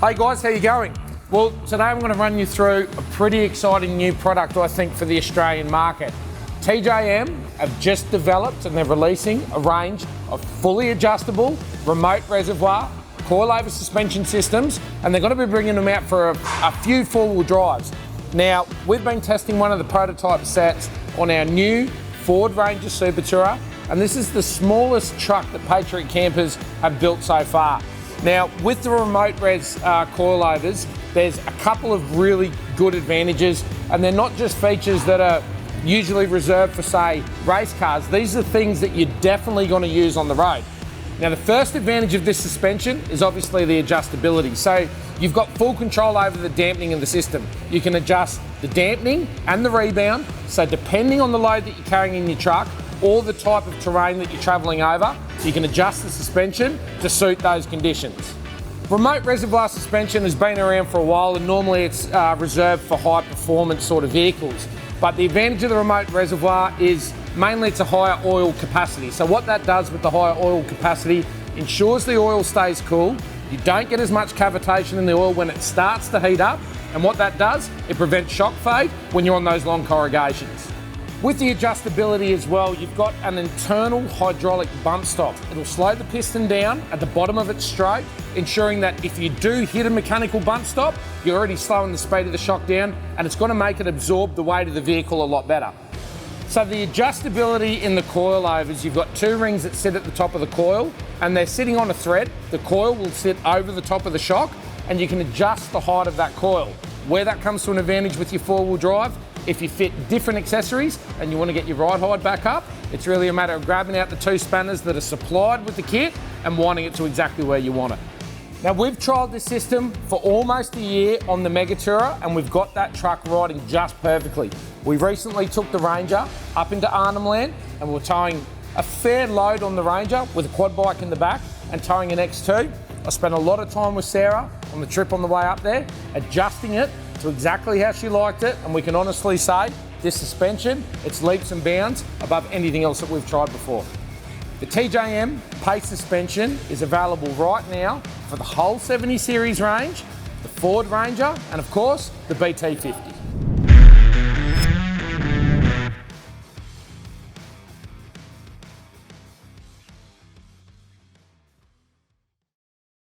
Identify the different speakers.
Speaker 1: Hey guys, how you going? Well, today I'm going to run you through a pretty exciting new product, I think, for the Australian market. TJM have just developed and they're releasing a range of fully adjustable remote reservoir coil over suspension systems, and they're going to be bringing them out for a few four-wheel drives. Now, we've been testing one of the prototype sets on our new Ford Ranger Super Tourer, and this is the smallest truck that Patriot Campers have built so far. Now, with the remote res coilovers, there's a couple of really good advantages, and they're not just features that are usually reserved for, say, race cars. These are things that you're definitely going to use on the road. Now, the first advantage of this suspension is obviously the adjustability. So you've got full control over the dampening of the system. You can adjust the dampening and the rebound. So depending on the load that you're carrying in your truck or the type of terrain that you're travelling over, you can adjust the suspension to suit those conditions. Remote reservoir suspension has been around for a while, and normally it's reserved for high performance sort of vehicles. But the advantage of the remote reservoir is mainly it's a higher oil capacity. So what that does with the higher oil capacity ensures the oil stays cool. You don't get as much cavitation in the oil when it starts to heat up. And what that does, it prevents shock fade when you're on those long corrugations. With the adjustability as well, you've got an internal hydraulic bump-stop. It'll slow the piston down at the bottom of its stroke, ensuring that if you do hit a mechanical bump-stop, you're already slowing the speed of the shock down, and it's going to make it absorb the weight of the vehicle a lot better. So the adjustability in the coilovers, you've got two rings that sit at the top of the coil, and they're sitting on a thread. The coil will sit over the top of the shock, and you can adjust the height of that coil. Where that comes to an advantage with your four-wheel drive, if you fit different accessories and you want to get your ride height back up, it's really a matter of grabbing out the two spanners that are supplied with the kit and winding it to exactly where you want it. Now, we've trialled this system for almost a year on the Mega Tourer, and we've got that truck riding just perfectly. We recently took the Ranger up into Arnhem Land, and we're towing a fair load on the Ranger with a quad bike in the back and towing an X2. I spent a lot of time with Sarah on the trip on the way up there, adjusting it to exactly how she liked it, and we can honestly say this suspension, it's leaps and bounds above anything else that we've tried before. The TJM Pace suspension is available right now for the whole 70 series range, the Ford Ranger, and of course, the BT50.